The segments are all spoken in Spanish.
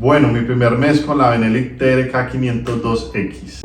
Bueno, mi primer mes con la Benelli TRK 502X.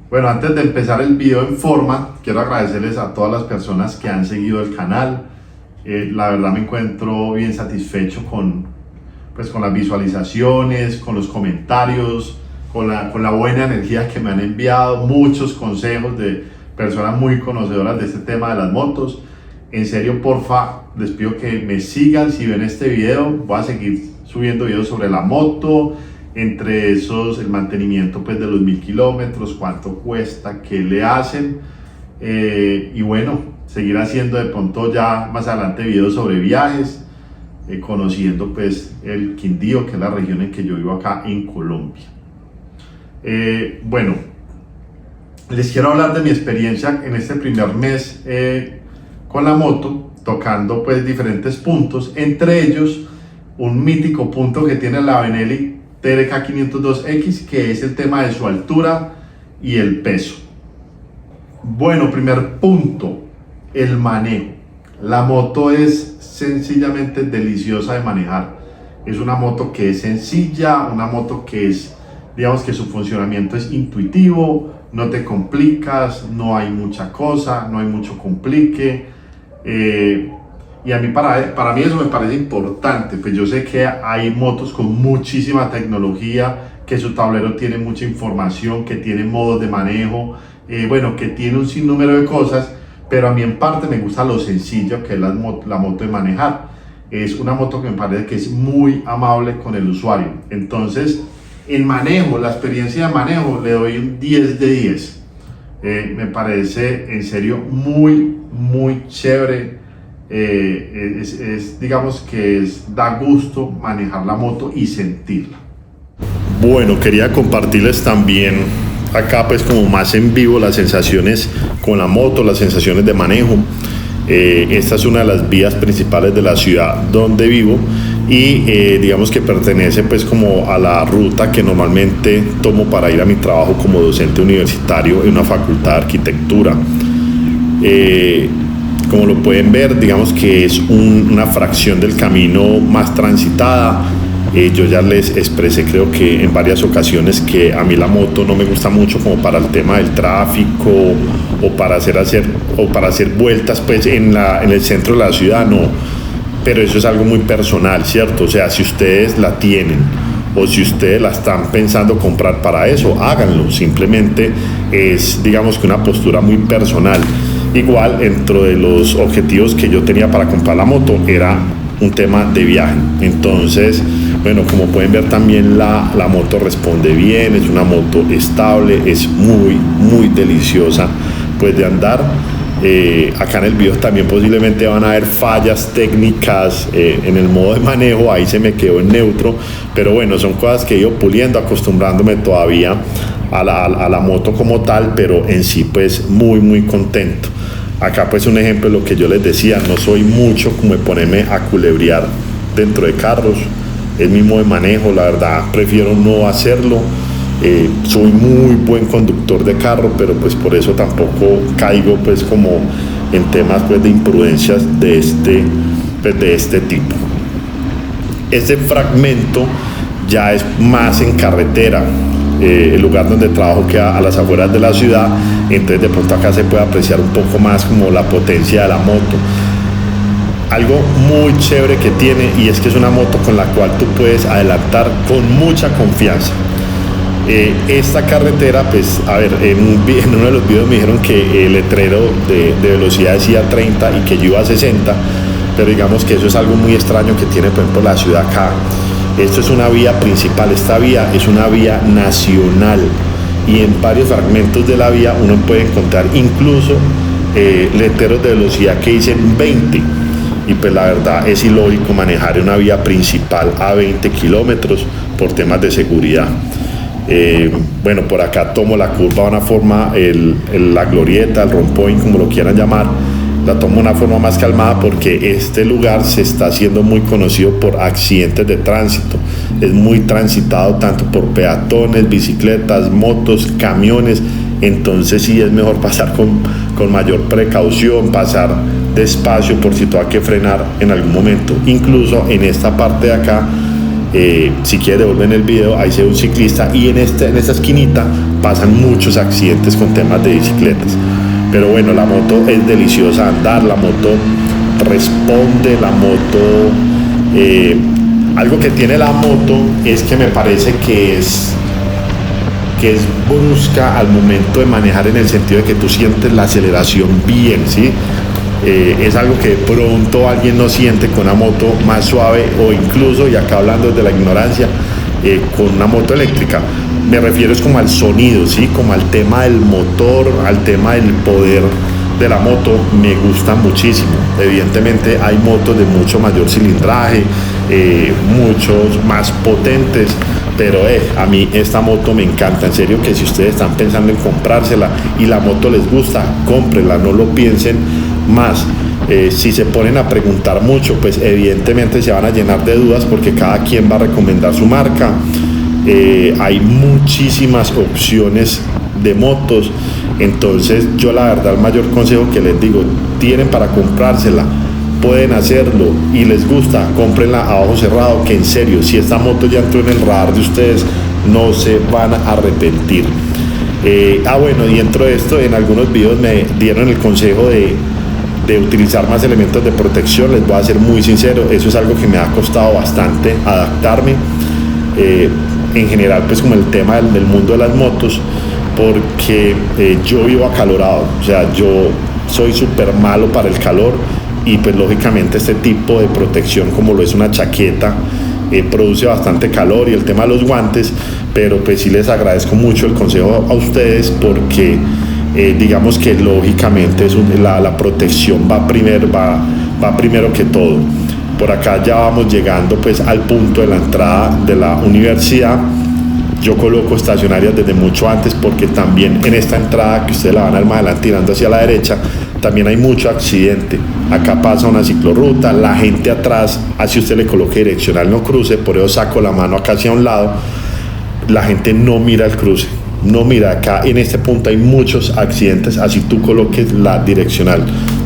Bueno, antes de empezar el video en forma, quiero agradecerles a todas las personas que han seguido el canal. La verdad me encuentro bien satisfecho con las visualizaciones, con los comentarios, con la buena energía que me han enviado, muchos consejos de personas muy conocedoras de este tema de las motos. En serio, porfa, les pido que me sigan. Si ven este video, voy a seguir subiendo videos sobre la moto, entre esos el mantenimiento de los 1000 kilómetros, cuánto cuesta, qué le hacen, y bueno, seguir haciendo de pronto ya más adelante videos sobre viajes, conociendo el Quindío, que es la región en que yo vivo acá en Colombia. Bueno, les quiero hablar de mi experiencia en este primer mes con la moto, tocando diferentes puntos, entre ellos un mítico punto que tiene la Benelli TRK 502X, que es el tema de su altura y el peso. Bueno, primer punto, el manejo. La moto es sencillamente deliciosa de manejar. Es una moto que es sencilla, una moto que es, digamos que su funcionamiento es intuitivo, no te complicas, no hay mucha cosa, no hay mucho complique. Y a mí, para mí eso me parece importante, pues yo sé que hay motos con muchísima tecnología, que su tablero tiene mucha información, que tiene modos de manejo, que tiene un sinnúmero de cosas, pero a mí en parte me gusta lo sencillo que es la moto de manejar. Es una moto que me parece que es muy amable con el usuario. Entonces, en manejo, la experiencia de manejo, le doy un 10 de 10. Me parece en serio muy chévere. Digamos que da gusto manejar la moto y sentirla. Bueno, quería compartirles también acá como más en vivo las sensaciones con la moto, las sensaciones de manejo. Esta es una de las vías principales de la ciudad donde vivo y digamos que pertenece como a la ruta que normalmente tomo para ir a mi trabajo como docente universitario en una facultad de arquitectura. Como lo pueden ver, digamos que es una fracción del camino más transitada. Yo ya les expresé, creo que en varias ocasiones, que a mí la moto no me gusta mucho como para el tema del tráfico o para hacer vueltas en el centro de la ciudad, no. Pero eso es algo muy personal, ¿cierto? O sea, si ustedes la tienen o si ustedes la están pensando comprar para eso, háganlo. Simplemente es, digamos que una postura muy personal. Igual, dentro de los objetivos que yo tenía para comprar la moto era un tema de viaje. Entonces, bueno, como pueden ver también la moto responde bien, es una moto estable, es muy deliciosa de andar. Acá en el video también posiblemente van a ver fallas técnicas en el modo de manejo, ahí se me quedó en neutro, pero bueno, son cosas que he ido puliendo, acostumbrándome todavía a la moto como tal, pero en sí muy contento. Acá un ejemplo de lo que yo les decía, no soy mucho como de ponerme a culebrear dentro de carros, es mi modo de manejo, la verdad prefiero no hacerlo. Soy muy buen conductor de carro, pero por eso tampoco caigo como en temas de imprudencias de este tipo. Este fragmento ya es más en carretera. El lugar donde trabajo queda a las afueras de la ciudad, entonces de pronto acá se puede apreciar un poco más como la potencia de la moto. Algo muy chévere que tiene, y es que es una moto con la cual tú puedes adelantar con mucha confianza. Esta carretera, en uno de los videos me dijeron que el letrero de velocidad decía 30 y que yo iba a 60, pero digamos que eso es algo muy extraño que tiene, por ejemplo, la ciudad acá. Esto es una vía principal, esta vía es una vía nacional y en varios fragmentos de la vía uno puede encontrar incluso letreros de velocidad que dicen 20 y la verdad es ilógico manejar una vía principal a 20 kilómetros por temas de seguridad. Por acá tomo la curva de una forma, la glorieta, el rompoint, como lo quieran llamar, la tomo de una forma más calmada porque este lugar se está haciendo muy conocido por accidentes de tránsito. Es muy transitado tanto por peatones, bicicletas, motos, camiones. entonces sí es mejor pasar con mayor precaución, pasar despacio por si tengo que frenar en algún momento. Incluso en esta parte de acá, si quiere devuelven el video, ahí se ve un ciclista y en esta esquinita pasan muchos accidentes con temas de bicicletas. Pero bueno, la moto es deliciosa andar, la moto responde, la moto... algo que tiene la moto es que me parece que es brusca al momento de manejar, en el sentido de que tú sientes la aceleración bien, ¿sí? Es algo que de pronto alguien no siente con una moto más suave, o incluso, y acá hablando desde la ignorancia, con una moto eléctrica. Me refiero es como al sonido, ¿sí? Como al tema del motor, al tema del poder de la moto. Me gusta muchísimo. Evidentemente hay motos de mucho mayor cilindraje, muchos más potentes, pero a mí esta moto me encanta. En serio, que si ustedes están pensando en comprársela y la moto les gusta, cómprenla, no lo piensen más. Si se ponen a preguntar mucho, pues evidentemente se van a llenar de dudas, porque cada quien va a recomendar su marca. Hay muchísimas opciones de motos, entonces yo la verdad el mayor consejo que les digo: tienen para comprársela, pueden hacerlo y les gusta, cómprenla a ojo cerrado, que en serio, si esta moto ya entró en el radar de ustedes, no se van a arrepentir. Bueno, y dentro de esto, en algunos videos me dieron el consejo de utilizar más elementos de protección. Les voy a ser muy sincero, eso es algo que me ha costado bastante adaptarme. En general, pues como el tema del mundo de las motos, porque yo vivo acalorado, o sea, yo soy súper malo para el calor, y pues lógicamente este tipo de protección, como lo es una chaqueta, produce bastante calor, y el tema de los guantes. Pero pues sí les agradezco mucho el consejo a ustedes, porque digamos que lógicamente la protección va primero que todo. Por acá ya vamos llegando pues al punto de la entrada de la universidad. Yo coloco estacionarias desde mucho antes, porque también en esta entrada, que ustedes la van a ver más adelante tirando hacia la derecha, también hay mucho accidente. Acá pasa una ciclorruta, la gente atrás, así usted le coloque direccional no cruce, por eso saco la mano acá hacia un lado. La gente no mira el cruce, no mira. Acá en este punto hay muchos accidentes, así tú coloques la direccional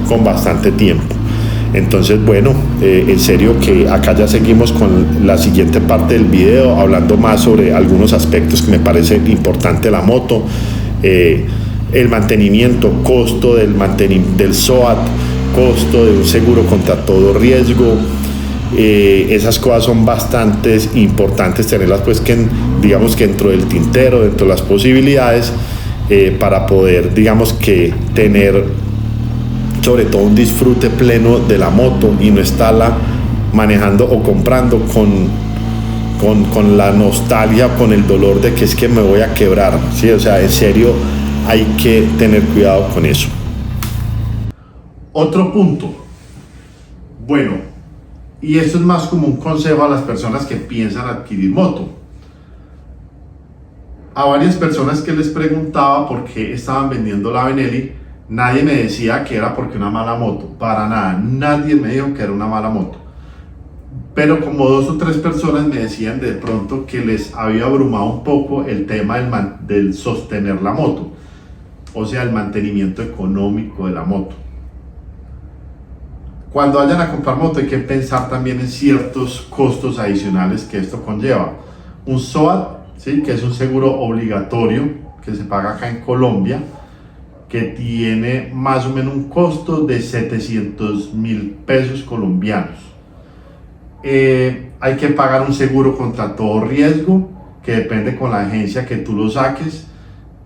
con bastante tiempo. Entonces bueno, en serio que acá ya seguimos con la siguiente parte del video, hablando más sobre algunos aspectos que me parecen importantes de la moto. El mantenimiento, costo del SOAT, costo de un seguro contra todo riesgo. Esas cosas son bastante importantes tenerlas, pues, que digamos que dentro del tintero, dentro de las posibilidades, para poder, digamos que tener sobre todo un disfrute pleno de la moto, y no estarla manejando o comprando con la nostalgia, con el dolor de que es que me voy a quebrar, ¿sí? O sea, en serio, hay que tener cuidado con eso. Otro punto, bueno, y esto es más como un consejo a las personas que piensan adquirir moto. A varias personas que les preguntaba por qué estaban vendiendo la Benelli, nadie me decía que era porque una mala moto, para nada, nadie me dijo que era una mala moto. Pero como 2 o 3 personas me decían de pronto que les había abrumado un poco el tema del sostener la moto, o sea, el mantenimiento económico de la moto. Cuando vayan a comprar moto hay que pensar también en ciertos costos adicionales que esto conlleva. Un SOAT, ¿sí?, que es un seguro obligatorio que se paga acá en Colombia, que tiene más o menos un costo de 700.000 pesos colombianos. Hay que pagar un seguro contra todo riesgo, que depende con la agencia que tú lo saques.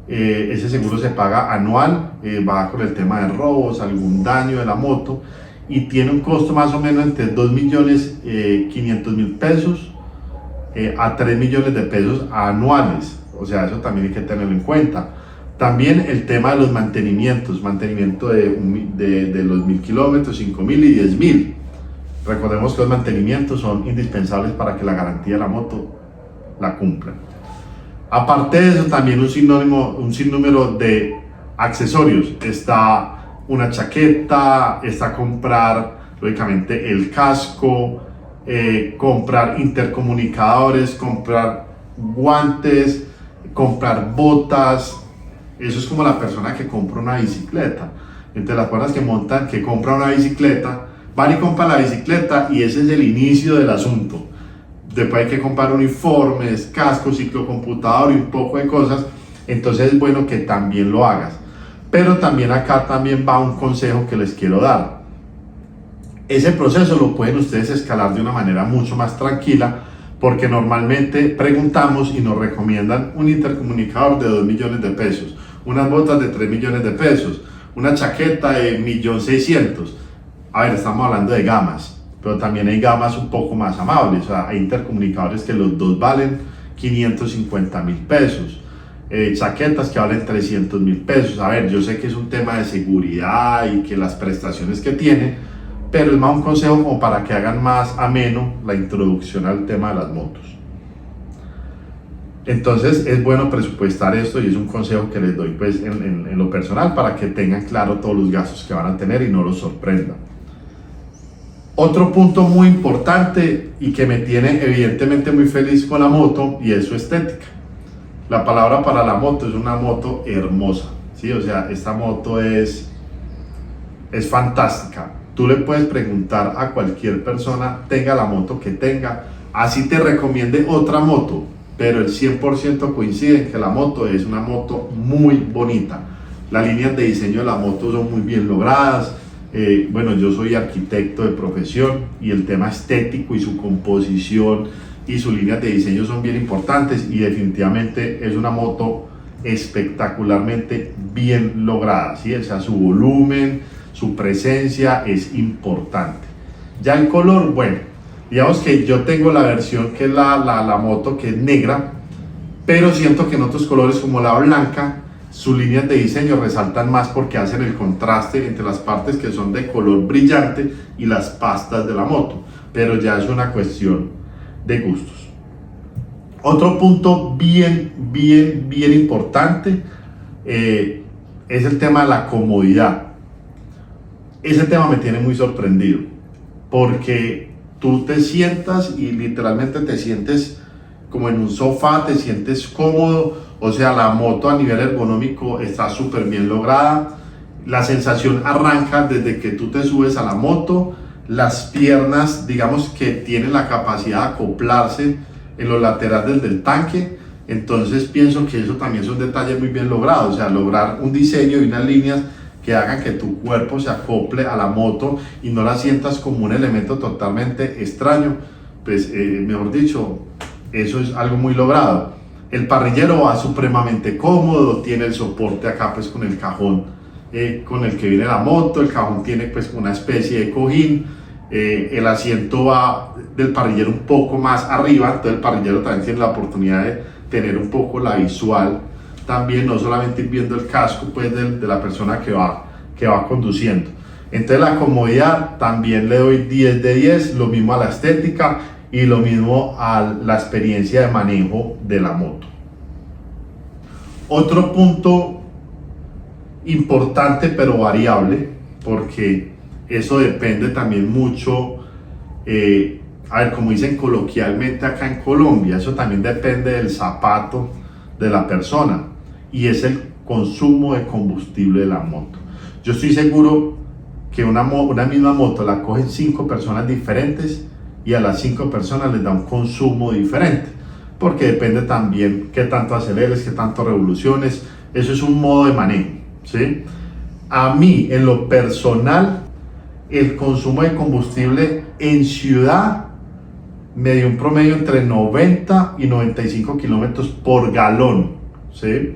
Ese seguro se paga anual, va con el tema de robos, algún daño de la moto, y tiene un costo más o menos entre 2.500.000 pesos a 3 millones de pesos anuales. O sea, eso también hay que tenerlo en cuenta. También el tema de los mantenimiento de los 1.000 kilómetros, 5.000 y 10.000. Recordemos que los mantenimientos son indispensables para que la garantía de la moto la cumpla. Aparte de eso, también un sinnúmero de accesorios. Está una chaqueta, está comprar lógicamente el casco, comprar intercomunicadores, comprar guantes, comprar botas, Eso es como la persona que compra una bicicleta. Entre las personas que montan, que compra una bicicleta, van y compran la bicicleta y ese es el inicio del asunto. Después hay que comprar uniformes, casco, ciclocomputador y un poco de cosas. Entonces es bueno que también lo hagas. Pero también acá también va un consejo que les quiero dar. Ese proceso lo pueden ustedes escalar de una manera mucho más tranquila, porque normalmente preguntamos y nos recomiendan un intercomunicador de 2 millones de pesos, unas botas de 3 millones de pesos, una chaqueta de 1.600.000. A ver, estamos hablando de gamas, pero también hay gamas un poco más amables. O sea, hay intercomunicadores que los dos valen 550.000 pesos, chaquetas que valen 300.000 pesos. A ver, yo sé que es un tema de seguridad y que las prestaciones que tiene, pero es más un consejo como para que hagan más ameno la introducción al tema de las motos. Entonces es bueno presupuestar esto y es un consejo que les doy pues en lo personal, para que tengan claro todos los gastos que van a tener y no los sorprendan. Otro punto muy importante y que me tiene evidentemente muy feliz con la moto, y es su estética. La palabra para la moto es una moto hermosa, ¿sí? O sea, esta moto es fantástica. Tú le puedes preguntar a cualquier persona, tenga la moto que tenga, así te recomiende otra moto, pero el 100% coincide en que la moto es una moto muy bonita. Las líneas de diseño de la moto son muy bien logradas. Bueno, yo soy arquitecto de profesión y el tema estético y su composición y sus líneas de diseño son bien importantes, y definitivamente es una moto espectacularmente bien lograda, ¿sí? O sea, su volumen, su presencia es importante. Ya el color, bueno, digamos que yo tengo la versión que es la moto que es negra, pero siento que en otros colores como la blanca, sus líneas de diseño resaltan más porque hacen el contraste entre las partes que son de color brillante y las pastas de la moto, pero ya es una cuestión de gustos. Otro punto bien importante es el tema de la comodidad. Ese tema me tiene muy sorprendido, porque tú te sientas y literalmente te sientes como en un sofá, te sientes cómodo. O sea, la moto a nivel ergonómico está súper bien lograda. La sensación arranca desde que tú te subes a la moto. Las piernas, digamos que tienen la capacidad de acoplarse en los laterales del tanque. Entonces pienso que eso también es un detalle muy bien logrado. O sea, lograr un diseño y unas líneas que hagan que tu cuerpo se acople a la moto y no la sientas como un elemento totalmente extraño. Pues, mejor dicho, eso es algo muy logrado. El parrillero va supremamente cómodo, tiene el soporte acá pues con el cajón con el que viene la moto. El cajón tiene pues una especie de cojín. El asiento va del parrillero un poco más arriba, entonces el parrillero también tiene la oportunidad de tener un poco la visual también, no solamente ir viendo el casco pues de la persona que va conduciendo. Entonces la comodidad también le doy 10 de 10, lo mismo a la estética y lo mismo a la experiencia de manejo de la moto. Otro punto importante pero variable, porque eso depende también mucho, a ver, como dicen coloquialmente acá en Colombia, eso también depende del zapato de la persona, y es el consumo de combustible de la moto. Yo estoy seguro que una misma moto la cogen 5 personas diferentes y a las 5 personas les da un consumo diferente, porque depende también qué tanto aceleres, qué tanto revoluciones. Eso es un modo de manejo, ¿sí? A mí, en lo personal, el consumo de combustible en ciudad me dio un promedio entre 90 y 95 kilómetros por galón, ¿sí?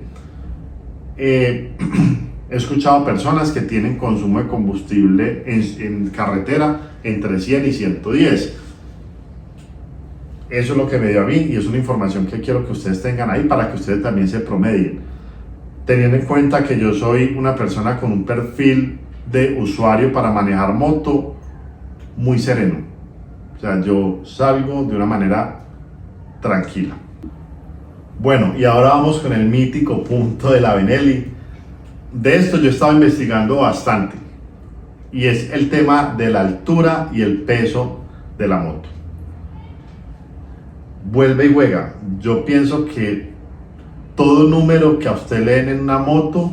He escuchado personas que tienen consumo de combustible en carretera entre 100 y 110. Eso es lo que me dio a mí y es una información que quiero que ustedes tengan ahí para que ustedes también se promedien. Teniendo en cuenta que yo soy una persona con un perfil de usuario para manejar moto muy sereno. O sea, yo salgo de una manera tranquila. Bueno, y ahora vamos con el mítico punto de la Benelli. De esto yo estaba investigando bastante, y es el tema de la altura y el peso de la moto. Vuelve y juega. Yo pienso que todo número que a usted leen en una moto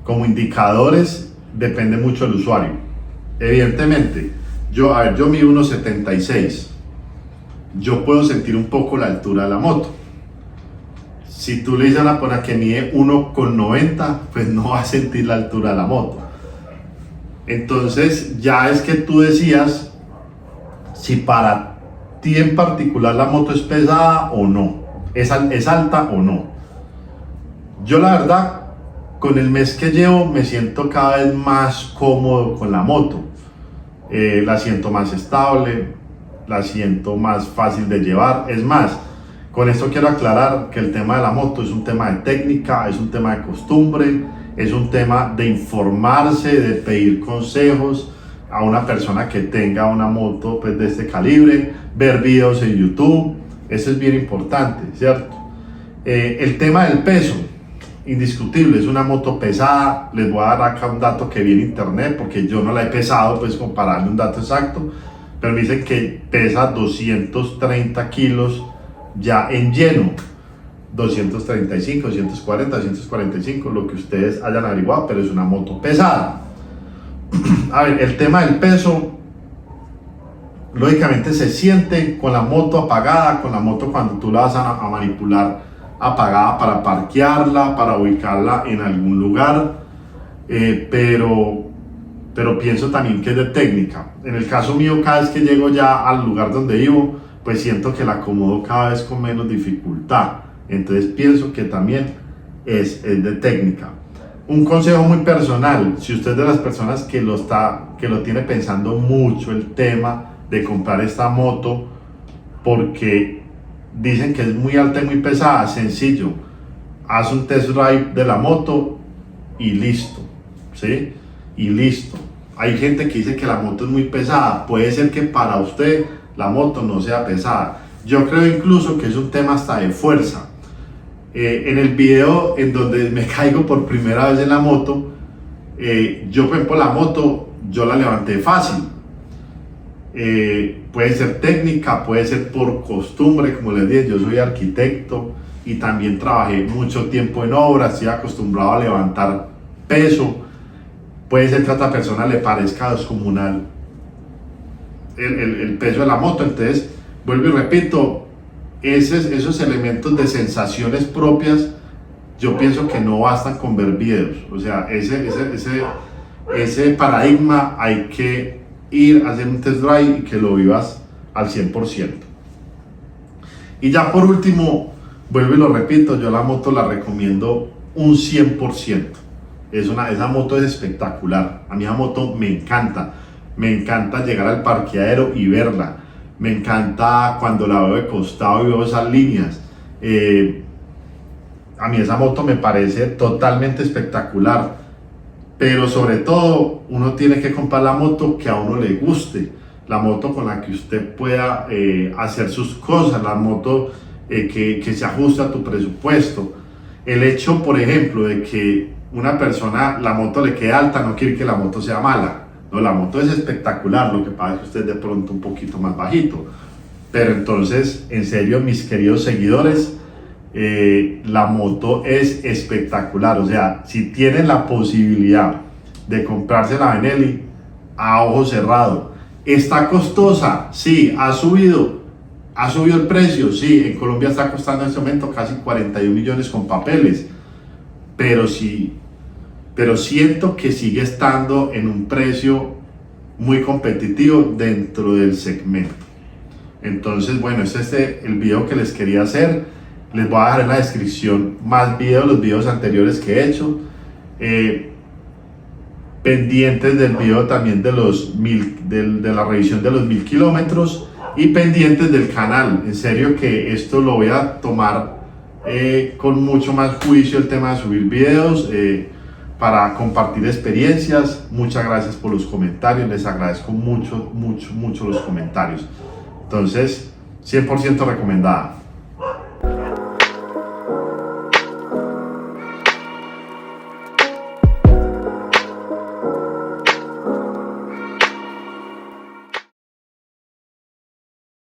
como indicadores depende mucho del usuario. Evidentemente, yo mido 1,76. Yo puedo sentir un poco la altura de la moto. Si tú le dices a una persona que mide 1,90, pues no va a sentir la altura de la moto. Entonces ya es que tú decías si para ti en particular la moto es pesada o no, es alta o no. Yo la verdad, con el mes que llevo me siento cada vez más cómodo con la moto. La siento más estable, la siento más fácil de llevar. Es más, con esto quiero aclarar que el tema de la moto es un tema de técnica, es un tema de costumbre, es un tema de informarse, de pedir consejos a una persona que tenga una moto pues, de este calibre, ver videos en YouTube. Eso es bien importante, ¿cierto? El tema del peso, indiscutible, es una moto pesada. Les voy a dar acá un dato que vi en internet, porque yo no la he pesado, pues como para darle un dato exacto, pero me dicen que pesa 230 kilos ya en lleno, 235, 240, 245, lo que ustedes hayan averiguado, pero es una moto pesada. A ver, el tema del peso, lógicamente se siente con la moto apagada, con la moto cuando tú la vas a manipular apagada para parquearla, para ubicarla en algún lugar, pero pienso también que es de técnica. En el caso mío, cada vez que llego ya al lugar donde vivo, pues siento que la acomodo cada vez con menos dificultad. Entonces pienso que también es de técnica. Un consejo muy personal: si usted es de las personas que lo tiene pensando mucho el tema de comprar esta moto, porque dicen que es muy alta y muy pesada, sencillo, haz un test drive de la moto y listo, ¿sí? Y listo. Hay gente que dice que la moto es muy pesada. Puede ser que para usted la moto no sea pesada. Yo creo incluso que es un tema hasta de fuerza. En el video en donde me caigo por primera vez en la moto, yo por ejemplo la moto, yo la levanté fácil. Puede ser técnica, puede ser por costumbre, como les dije, yo soy arquitecto y también trabajé mucho tiempo en obras, estoy acostumbrado a levantar peso. Puede ser que a otra persona le parezca descomunal el peso de la moto. Entonces, vuelvo y repito, esos elementos de sensaciones propias, yo pienso que no bastan con ver videos. O sea, ese paradigma hay que ir a hacer un test drive y que lo vivas al 100%. Y ya por último, vuelvo y lo repito, yo la moto la recomiendo un 100%. Esa moto es espectacular. A mí la moto me encanta. Me encanta llegar al parqueadero y verla. Me encanta cuando la veo de costado y veo esas líneas. A mí esa moto me parece totalmente espectacular. Pero sobre todo, uno tiene que comprar la moto que a uno le guste. La moto con la que usted pueda hacer sus cosas. La moto que se ajusta a tu presupuesto. El hecho, por ejemplo, de que una persona la moto le quede alta no quiere que la moto sea mala. No, la moto es espectacular, lo que pasa es que usted de pronto un poquito más bajito. Pero entonces, en serio, mis queridos seguidores, la moto es espectacular. O sea, si tienen la posibilidad de comprarse la Benelli, a ojo cerrado. ¿Está costosa? Sí. ¿Ha subido el precio? Sí. En Colombia está costando en este momento casi 41 millones con papeles. Pero siento que sigue estando en un precio muy competitivo dentro del segmento. Entonces, bueno, este es el video que les quería hacer. Les voy a dejar en la descripción más videos, los videos anteriores que he hecho. Pendientes del video también de la revisión de los 1000 kilómetros y pendientes del canal. En serio que esto lo voy a tomar con mucho más juicio, el tema de subir videos, para compartir experiencias. Muchas gracias por los comentarios, les agradezco mucho los comentarios. Entonces, 100% recomendada.